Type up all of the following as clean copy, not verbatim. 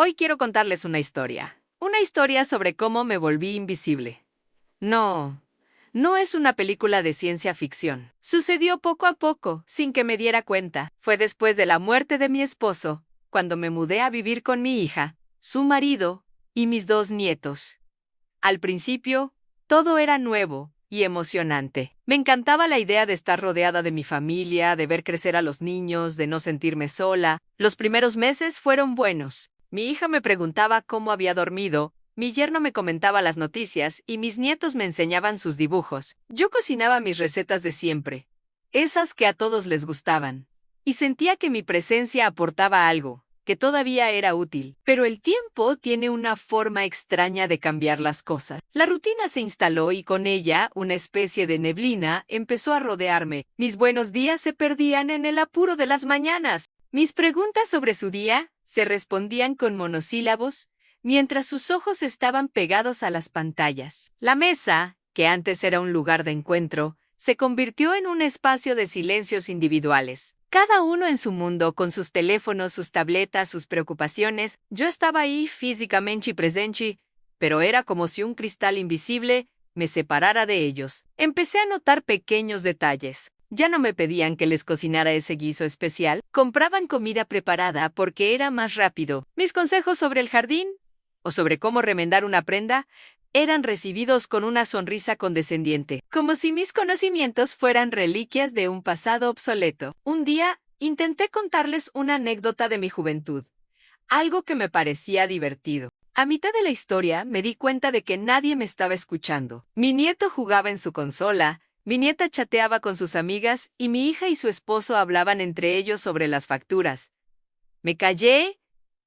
Hoy quiero contarles una historia. Una historia sobre cómo me volví invisible. No es una película de ciencia ficción. Sucedió poco a poco, sin que me diera cuenta. Fue después de la muerte de mi esposo, cuando me mudé a vivir con mi hija, su marido y mis 2 nietos. Al principio, todo era nuevo y emocionante. Me encantaba la idea de estar rodeada de mi familia, de ver crecer a los niños, de no sentirme sola. Los primeros meses fueron buenos. Mi hija me preguntaba cómo había dormido, mi yerno me comentaba las noticias y mis nietos me enseñaban sus dibujos. Yo cocinaba mis recetas de siempre, esas que a todos les gustaban, y sentía que mi presencia aportaba algo, que todavía era útil. Pero el tiempo tiene una forma extraña de cambiar las cosas. La rutina se instaló y con ella una especie de neblina empezó a rodearme. Mis buenos días se perdían en el apuro de las mañanas. Mis preguntas sobre su día se respondían con monosílabos, mientras sus ojos estaban pegados a las pantallas. La mesa, que antes era un lugar de encuentro, se convirtió en un espacio de silencios individuales. Cada uno en su mundo, con sus teléfonos, sus tabletas, sus preocupaciones. Yo estaba ahí físicamente presente, pero era como si un cristal invisible me separara de ellos. Empecé a notar pequeños detalles. Ya no me pedían que les cocinara ese guiso especial. Compraban comida preparada porque era más rápido. Mis consejos sobre el jardín o sobre cómo remendar una prenda eran recibidos con una sonrisa condescendiente, como si mis conocimientos fueran reliquias de un pasado obsoleto. Un día, intenté contarles una anécdota de mi juventud, algo que me parecía divertido. A mitad de la historia, me di cuenta de que nadie me estaba escuchando. Mi nieto jugaba en su consola, mi nieta chateaba con sus amigas y mi hija y su esposo hablaban entre ellos sobre las facturas. Me callé.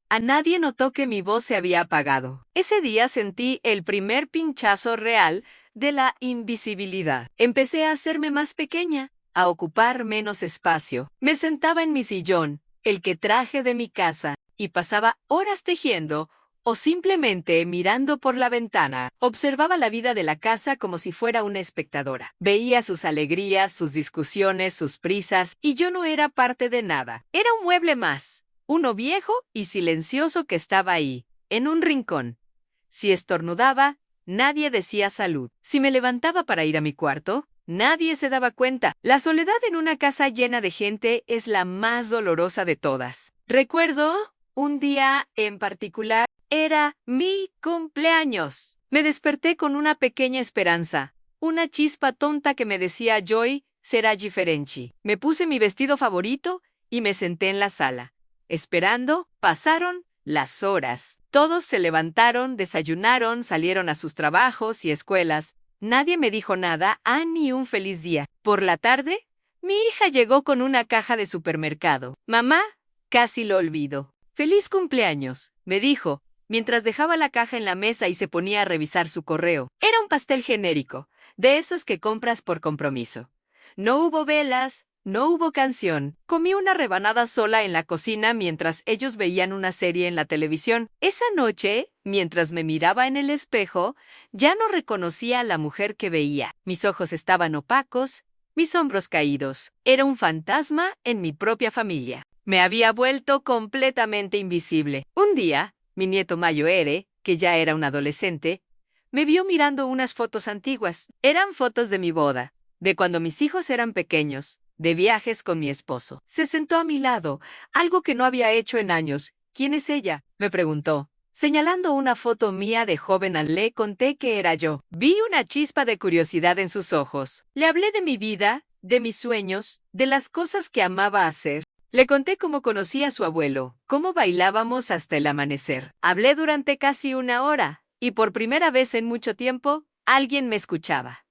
A nadie notó que mi voz se había apagado. Ese día sentí el primer pinchazo real de la invisibilidad. Empecé a hacerme más pequeña, a ocupar menos espacio. Me sentaba en mi sillón, el que traje de mi casa, y pasaba horas tejiendo o simplemente mirando por la ventana. Observaba la vida de la casa como si fuera una espectadora. Veía sus alegrías, sus discusiones, sus prisas, y yo no era parte de nada. Era un mueble más. Uno viejo y silencioso que estaba ahí, en un rincón. Si estornudaba, nadie decía salud. Si me levantaba para ir a mi cuarto, nadie se daba cuenta. La soledad en una casa llena de gente es la más dolorosa de todas. Recuerdo un día en particular, era mi cumpleaños. Me desperté con una pequeña esperanza, una chispa tonta que me decía Joy será diferente. Me puse mi vestido favorito y me senté en la sala. Esperando, pasaron las horas. Todos se levantaron, desayunaron, salieron a sus trabajos y escuelas. Nadie me dijo nada, ni un feliz día. Por la tarde, mi hija llegó con una caja de supermercado. Mamá, casi lo olvido. ¡Feliz cumpleaños!, me dijo, mientras dejaba la caja en la mesa y se ponía a revisar su correo. Era un pastel genérico, de esos que compras por compromiso. No hubo velas. No hubo canción. Comí una rebanada sola en la cocina mientras ellos veían una serie en la televisión. Esa noche, mientras me miraba en el espejo, ya no reconocía a la mujer que veía. Mis ojos estaban opacos, mis hombros caídos. Era un fantasma en mi propia familia. Me había vuelto completamente invisible. Un día, mi nieto Mayoere, que ya era un adolescente, me vio mirando unas fotos antiguas. Eran fotos de mi boda, de cuando mis hijos eran pequeños, de viajes con mi esposo. Se sentó a mi lado, algo que no había hecho en años. ¿Quién es ella?, me preguntó. Señalando una foto mía de joven, le conté que era yo. Vi una chispa de curiosidad en sus ojos. Le hablé de mi vida, de mis sueños, de las cosas que amaba hacer. Le conté cómo conocí a su abuelo, cómo bailábamos hasta el amanecer. Hablé durante casi 1 hora, y por primera vez en mucho tiempo, alguien me escuchaba.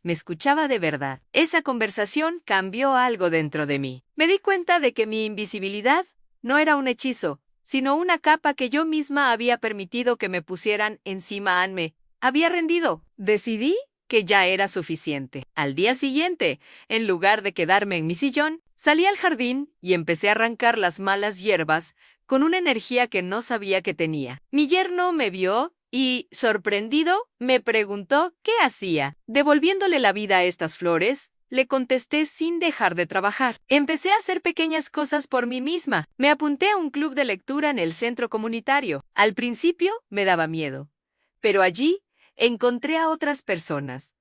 Me escuchaba de verdad. Esa conversación cambió algo dentro de mí. Me di cuenta de que mi invisibilidad no era un hechizo, sino una capa que yo misma había permitido que me pusieran encima. Me había rendido. Decidí que ya era suficiente. Al día siguiente, en lugar de quedarme en mi sillón, salí al jardín y empecé a arrancar las malas hierbas con una energía que no sabía que tenía. Mi yerno me vio y, sorprendido, me preguntó qué hacía. Devolviéndole la vida a estas flores, le contesté sin dejar de trabajar. Empecé a hacer pequeñas cosas por mí misma. Me apunté a un club de lectura en el centro comunitario. Al principio me daba miedo, pero allí encontré a otras personas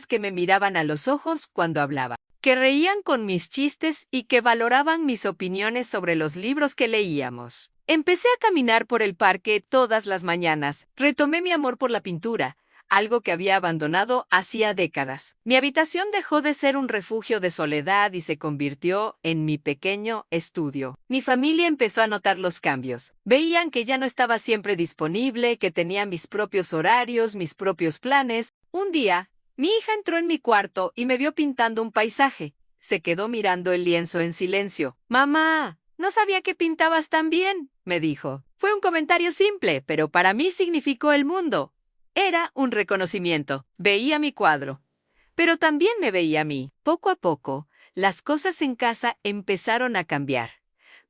que me miraban a los ojos cuando hablaba, que reían con mis chistes y que valoraban mis opiniones sobre los libros que leíamos. Empecé a caminar por el parque todas las mañanas. Retomé mi amor por la pintura, algo que había abandonado hacía décadas. Mi habitación dejó de ser un refugio de soledad y se convirtió en mi pequeño estudio. Mi familia empezó a notar los cambios. Veían que ya no estaba siempre disponible, que tenía mis propios horarios, mis propios planes. Un día, mi hija entró en mi cuarto y me vio pintando un paisaje. Se quedó mirando el lienzo en silencio. «Mamá, no sabía que pintabas tan bien», me dijo. Fue un comentario simple, pero para mí significó el mundo. Era un reconocimiento. Veía mi cuadro, pero también me veía a mí. Poco a poco, las cosas en casa empezaron a cambiar.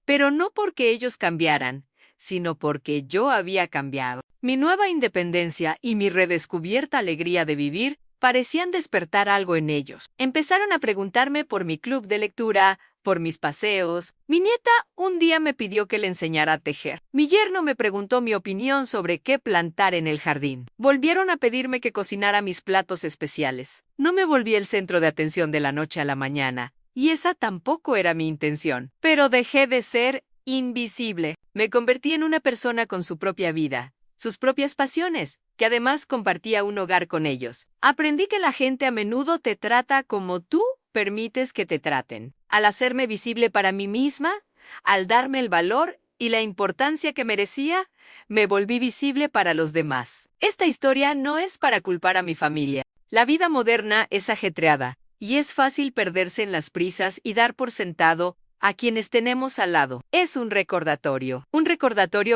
Pero no porque ellos cambiaran, sino porque yo había cambiado. Mi nueva independencia y mi redescubierta alegría de vivir parecían despertar algo en ellos. Empezaron a preguntarme por mi club de lectura, por mis paseos. Mi nieta un día me pidió que le enseñara a tejer. Mi yerno me preguntó mi opinión sobre qué plantar en el jardín. Volvieron a pedirme que cocinara mis platos especiales. No me volví el centro de atención de la noche a la mañana, y esa tampoco era mi intención. Pero dejé de ser invisible. Me convertí en una persona con su propia vida, sus propias pasiones, que además compartía un hogar con ellos. Aprendí que la gente a menudo te trata como tú permites que te traten. Al hacerme visible para mí misma, al darme el valor y la importancia que merecía, me volví visible para los demás. Esta historia no es para culpar a mi familia. La vida moderna es ajetreada, y es fácil perderse en las prisas y dar por sentado a quienes tenemos al lado. Es un recordatorio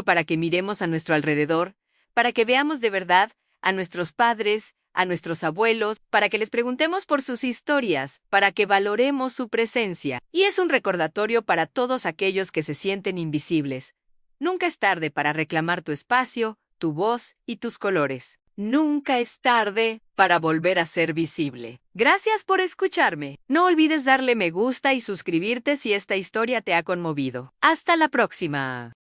para que miremos a nuestro alrededor, para que veamos de verdad a nuestros padres, a nuestros abuelos, para que les preguntemos por sus historias, para que valoremos su presencia. Y es un recordatorio para todos aquellos que se sienten invisibles. Nunca es tarde para reclamar tu espacio, tu voz y tus colores. Nunca es tarde para volver a ser visible. Gracias por escucharme. No olvides darle me gusta y suscribirte si esta historia te ha conmovido. Hasta la próxima.